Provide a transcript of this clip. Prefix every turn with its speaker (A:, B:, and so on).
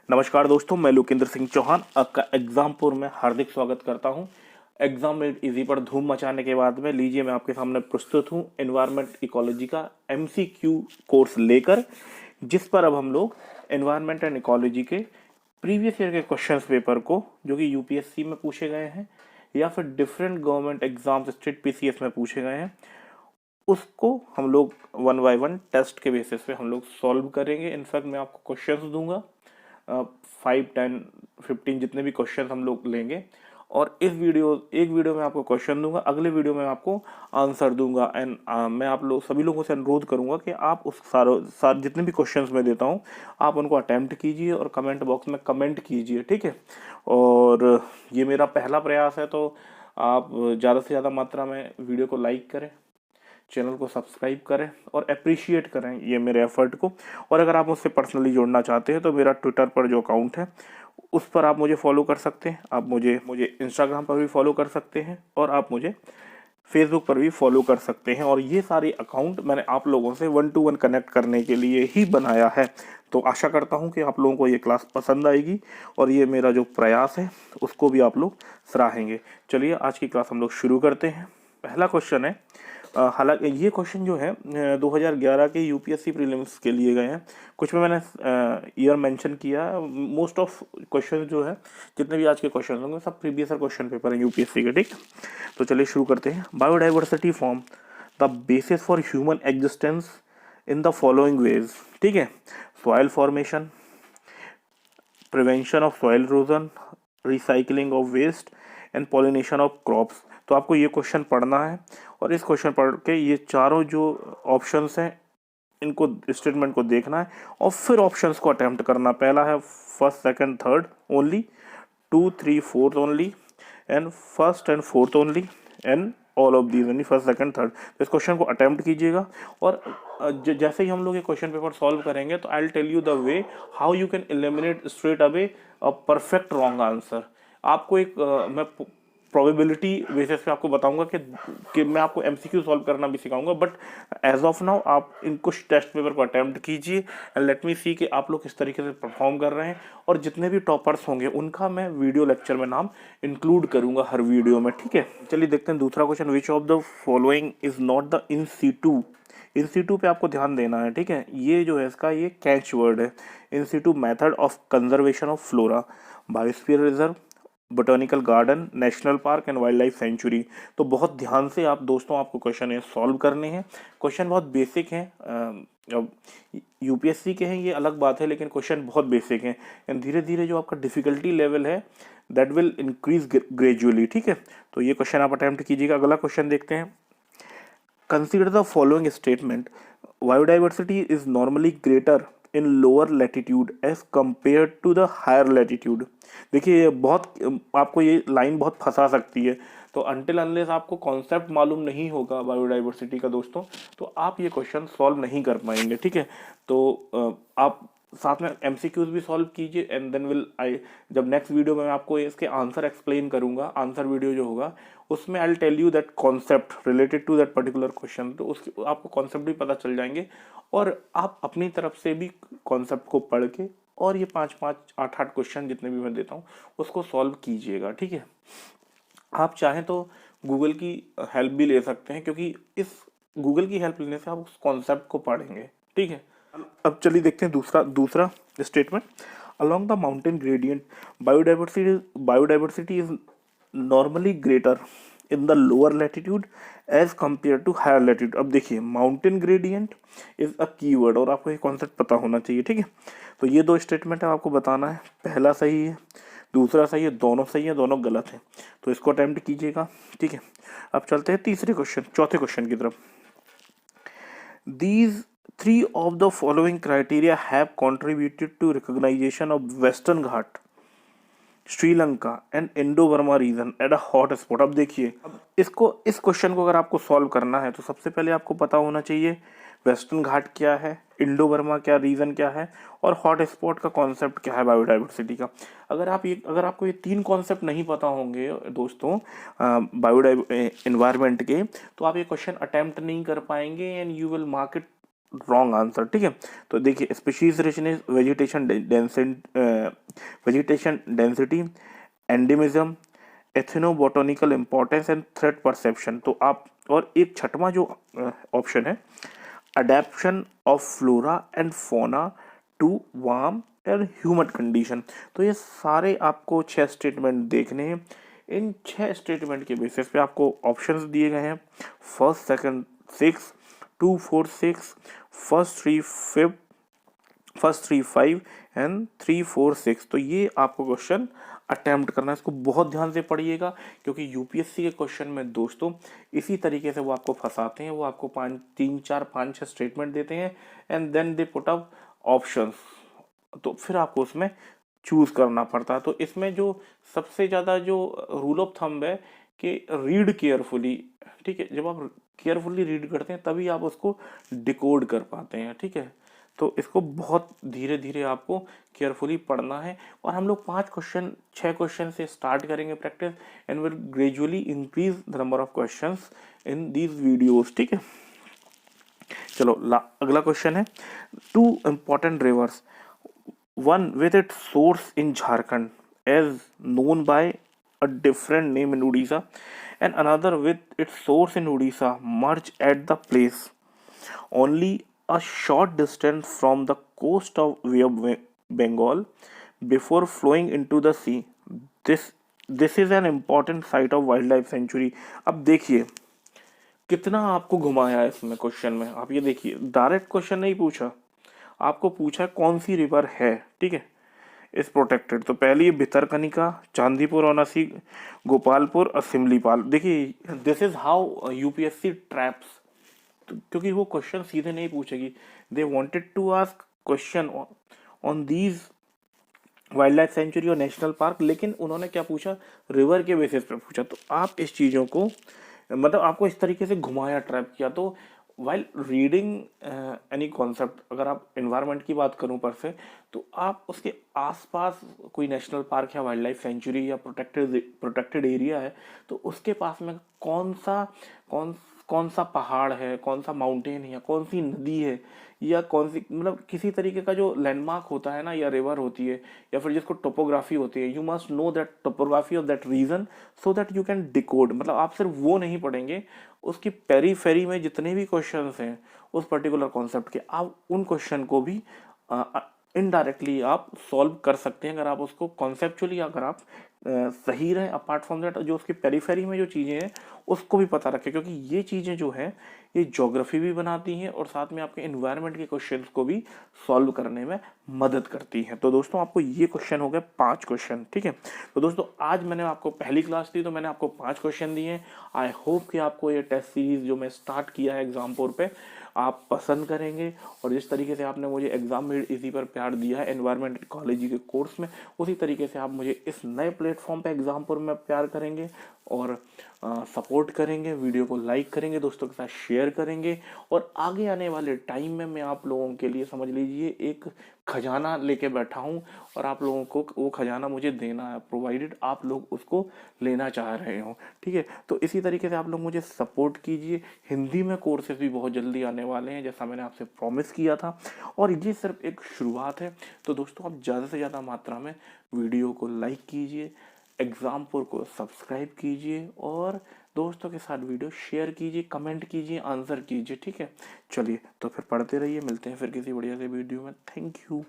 A: नमस्कार दोस्तों, मैं लोकेंद्र सिंह चौहान आपका एग्जामपुर में हार्दिक स्वागत करता हूं। एग्जाम मेड इजी पर धूम मचाने के बाद में लीजिए मैं आपके सामने प्रस्तुत हूं एनवायरनमेंट इकोलॉजी का एमसीक्यू कोर्स लेकर, जिस पर अब हम लोग एनवायरनमेंट एंड इकोलॉजी के प्रीवियस ईयर के क्वेश्चंस पेपर को, जो कि यूपीएससी में पूछे गए हैं या फिर different government exams state PCS में पूछे गए हैं, उसको हम लोग 1 बाय 1 टेस्ट के बेसिस पे हम लोग सॉल्व करेंगे। इनफैक्ट मैं आपको क्वेश्चंस दूंगा, 5, 10, 15 जितने भी क्वेश्चन हम लोग लेंगे, और एक वीडियो में आपको क्वेश्चन दूंगा, अगले वीडियो में आपको आंसर दूंगा। एंड मैं आप लोग सभी लोगों से अनुरोध करूंगा कि आप उस सारे जितने भी क्वेश्चंस मैं देता हूं आप उनको अटेम्प्ट कीजिए और कमेंट बॉक्स में कमेंट कीजिए, ठीक है। और ये मेरा पहला प्रयास है, तो आप ज़्यादा से ज़्यादा मात्रा में वीडियो को लाइक करें, चैनल को सब्सक्राइब करें और अप्रिशिएट करें ये मेरे एफर्ट को। और अगर आप मुझसे पर्सनली जुड़ना चाहते हैं तो मेरा ट्विटर पर जो अकाउंट है उस पर आप मुझे फॉलो कर सकते हैं, आप मुझे इंस्टाग्राम पर भी फॉलो कर सकते हैं और आप मुझे फेसबुक पर भी फॉलो कर सकते हैं। और ये सारे अकाउंट मैंने आप लोगों से 1 to 1 कनेक्ट करने के लिए ही बनाया है। तो आशा करता हूँ कि आप लोगों को ये क्लास पसंद आएगी और ये मेरा जो प्रयास है उसको भी आप लोग सराहेंगे। चलिए आज की क्लास हम लोग शुरू करते हैं। पहला क्वेश्चन है, हालांकि ये क्वेश्चन जो है 2011 के यूपीएससी प्रीलिम्स के लिए गए हैं। कुछ में मैंने ईयर मेंशन किया, मोस्ट ऑफ क्वेश्चन जो है जितने भी आज के क्वेश्चन होंगे सब प्रीवियस क्वेश्चन पेपर हैं यूपीएससी के, ठीक। तो चलिए शुरू करते हैं। Biodiversity form the basis for human existence in the following ways, ठीक है। Soil formation, prevention of soil erosion, recycling of waste and pollination of crops. तो आपको ये क्वेश्चन पढ़ना है और इस क्वेश्चन पढ़ के ये चारों जो ऑप्शंस हैं इनको, स्टेटमेंट को देखना है और फिर ऑप्शंस को अटेम्प्ट करना। पहला है first, second, third only, 2, 3, 4 only, and first and fourth only, and all of these only, first, second, third. तो इस क्वेश्चन को अटेम्प्ट कीजिएगा और जैसे ही हम लोग ये क्वेश्चन पेपर सॉल्व करेंगे तो I will tell you the way how you can eliminate straight away a perfect wrong answer. आपको एक मैं प्रोबेबिलिटी बेसिस पे आपको बताऊंगा कि मैं आपको एमसीक्यू सॉल्व करना भी सिखाऊंगा, बट एज ऑफ नाउ आप इन कुछ टेस्ट पेपर को अटेम्प्ट कीजिए एंड लेट मी सी कि आप लोग किस तरीके से परफॉर्म कर रहे हैं। और जितने भी टॉपर्स होंगे उनका मैं वीडियो लेक्चर में नाम इंक्लूड करूंगा हर वीडियो में, ठीक है। चलिए देखते हैं दूसरा question. Which of the following is not the in situ पे आपको ध्यान देना है, ठीक है। ये जो है इसका ये कैच वर्ड है, in situ method of conservation of flora, biosphere reserve, botanical garden, national park and wild life sanctuary. तो बहुत ध्यान से आप दोस्तों आपको क्वेश्चन ये सॉल्व करने हैं। क्वेश्चन बहुत बेसिक हैं, अब यूपीएससी के हैं ये अलग बात है, लेकिन क्वेश्चन बहुत बेसिक हैं एंड धीरे धीरे जो आपका डिफिकल्टी लेवल है दैट विल इंक्रीज ग्रेजुअली, ठीक है। तो ये क्वेश्चन आप अटेम्प्ट कीजिएगा। अगला क्वेश्चन देखते हैं। Consider the following statement, biodiversity is normally greater in lower latitude as compare to the higher latitude. देखिए ये बहुत, आपको ये लाइन बहुत फंसा सकती है, तो अनटिल अनलेस आपको कॉन्सेप्ट मालूम नहीं होगा बायोडाइवर्सिटी का दोस्तों, तो आप ये क्वेश्चन सॉल्व नहीं कर पाएंगे, ठीक है। तो आप साथ में एमसीक्यूज भी सॉल्व कीजिए एंड देन विल आई, जब नेक्स्ट वीडियो में मैं आपको इसके आंसर एक्सप्लेन करूंगा, आंसर वीडियो जो होगा उसमें I will tell you that concept related to that particular question. तो उसके आपको कॉन्सेप्ट भी पता चल जाएंगे और आप अपनी तरफ से भी कॉन्सेप्ट को पढ़ के और ये 5-5, 8-8 क्वेश्चन जितने भी मैं देता हूँ उसको सॉल्व कीजिएगा, ठीक है। आप चाहें तो गूगल की हेल्प भी ले सकते हैं, क्योंकि इस गूगल की हेल्प लेने से आप उस कॉन्सेप्ट को पढ़ेंगे, ठीक है। अब चलिए देखते हैं दूसरा statement. Along the mountain gradient biodiversity is normally greater in the lower latitude as compare to higher latitude. अब देखिए mountain gradient is a keyword और आपको ये कॉन्सेप्ट पता होना चाहिए, ठीक है। तो ये दो स्टेटमेंट है, आपको बताना है पहला सही है, दूसरा सही है, दोनों सही है, दोनों गलत है। तो इसको अटेम्प्ट कीजिएगा, ठीक है। अब चलते हैं चौथे क्वेश्चन की तरफ। These 3 of the following criteria have contributed to recognition of Western Ghat, Sri Lanka and Indo Burma region at a hot spot. अब देखिए, अब इस क्वेश्चन को अगर आपको सॉल्व करना है तो सबसे पहले आपको पता होना चाहिए वेस्टर्न घाट क्या है, इंडो बर्मा क्या रीजन क्या है और हॉट स्पॉट का कॉन्सेप्ट क्या है बायोडाइवर्सिटी का। अगर आपको ये 3 कॉन्सेप्ट नहीं पता होंगे दोस्तों एनवायरमेंट के, तो आप ये क्वेश्चन अटेम्प्ट नहीं कर पाएंगे and you will mark it wrong answer, ठीक है। तो देखिए species richness, vegetation density, endemism, ethnobotanical importance and threat perception. तो आप, और एक छठवां जो ऑप्शन है, adaptation of flora and fauna to warm and humid condition. तो ये सारे आपको 6 स्टेटमेंट देखने हैं। इन 6 स्टेटमेंट के बेसिस पे आपको ऑप्शंस दिए गए हैं, first, second, 6, 2, 4, 6, first three 5 and 3, 4, 6। तो ये आपको क्वेश्चन अटेम्प्ट करना है, इसको बहुत ध्यान से पढ़िएगा, क्योंकि यूपीएससी के क्वेश्चन में दोस्तों इसी तरीके से वो आपको फंसाते हैं। वो आपको 3, 4, 5, 6 स्टेटमेंट देते हैं and then they put up options, तो फिर आपको उसमें चूज करना पड़ता है। तो इसमें जो सबसे ज़्यादा जो रूल ऑफ थंब है कि रीड केयरफुली, ठीक है। जब आप केयरफुली रीड करते हैं तभी आप उसको डिकोड कर पाते हैं, ठीक है। तो इसको बहुत धीरे धीरे आपको केयरफुली पढ़ना है। और हम लोग 6 क्वेश्चन से स्टार्ट करेंगे practice, and will gradually increase the number of questions in these videos, ठीक है। चलो अगला क्वेश्चन है, 2 important rivers, one with its source in Jharkhand as known by a different name in Odisha, and another with its source in Odisha merge at the place only a short distance from the coast of Bay of Bengal before flowing into the sea. This this is an important site of wildlife sanctuary. अब देखिए कितना आपको घुमाया है इसमें question में। आप ये देखिए, डायरेक्ट क्वेश्चन नहीं पूछा, आपको पूछा कौन सी रिवर है, ठीक है, इस प्रोटेक्टेड। तो पहली भितरकनिका, चांदीपुर औनासी, गोपालपुर और सिमलीपाल। देखिए this is how UPSC traps, क्योंकि वो क्वेश्चन सीधे नहीं पूछेगी। They wanted to ask question on these wild life sanctuary और नेशनल पार्क, लेकिन उन्होंने क्या पूछा, रिवर के बेसिस पे पूछा। तो आप इस चीज़ों को, मतलब आपको इस तरीके से घुमाया, ट्रैप किया। तो वाइल रीडिंग एनी कॉन्सेप्ट, अगर आप इन्वायरमेंट की बात करूं पर से, तो आप उसके आसपास कोई नेशनल पार्क या वाइल्ड लाइफ सेंचुरी या प्रोटेक्टेड एरिया है, तो उसके पास में कौन सा पहाड़ है, कौन सा माउंटेन है, या कौन सी नदी है, या कौन सी, मतलब किसी तरीके का जो लैंडमार्क होता है ना, या रिवर होती है, या फिर जिसको टोपोग्राफी होती है, you must know that topography of that region so that you can decode. मतलब आप सिर्फ वो नहीं पढ़ेंगे, उसकी पेरीफेरी में जितने भी क्वेश्चंस हैं उस पर्टिकुलर कॉन्सेप्ट के, आप उन क्वेश्चन को भी इनडायरेक्टली आप सॉल्व कर सकते हैं, अगर आप उसको कॉन्सेप्चुअली, अगर आप सही रहे। अपार्ट फ्रॉम दैट, जो उसकी पेरीफेरी में जो चीज़ें हैं उसको भी पता रखें, क्योंकि ये चीज़ें जो हैं ये ज्योग्राफी भी बनाती हैं और साथ में आपके एनवायरनमेंट के क्वेश्चंस को भी सॉल्व करने में मदद करती हैं। तो दोस्तों आपको ये क्वेश्चन हो गए 5 क्वेश्चन, ठीक है। तो दोस्तों आज मैंने आपको पहली क्लास दी, तो मैंने आपको 5 क्वेश्चन दिए हैं। आई होप कि आपको ये टेस्ट सीरीज जो मैं स्टार्ट किया है एग्जामपुर पे आप पसंद करेंगे, और जिस तरीके से आपने मुझे एग्जाम में इसी पर प्यार दिया है एनवायरनमेंट इकोलॉजी के कोर्स में, उसी तरीके से आप मुझे इस नए प्लेटफॉर्म पे एग्जामपुर में प्यार करेंगे और सपोर्ट करेंगे, वीडियो को लाइक करेंगे, दोस्तों के साथ शेयर करेंगे। और आगे आने वाले टाइम में मैं आप लोगों के लिए, समझ लीजिए, एक खजाना लेके बैठा हूँ, और आप लोगों को वो खजाना मुझे देना है, प्रोवाइडेड आप लोग उसको लेना चाह रहे हो, ठीक है। तो इसी तरीके से आप लोग मुझे सपोर्ट कीजिए। हिंदी में कोर्सेज भी बहुत जल्दी आने वाले हैं, जैसा मैंने आपसे प्रॉमिस किया था, और ये सिर्फ एक शुरुआत है। तो दोस्तों आप ज़्यादा से ज़्यादा मात्रा में वीडियो को लाइक कीजिए, एग्जामपुर को सब्सक्राइब कीजिए, और दोस्तों के साथ वीडियो शेयर कीजिए, कमेंट कीजिए, आंसर कीजिए, ठीक है। चलिए तो फिर पढ़ते रहिए, मिलते हैं फिर किसी बढ़िया से वीडियो में। Thank you.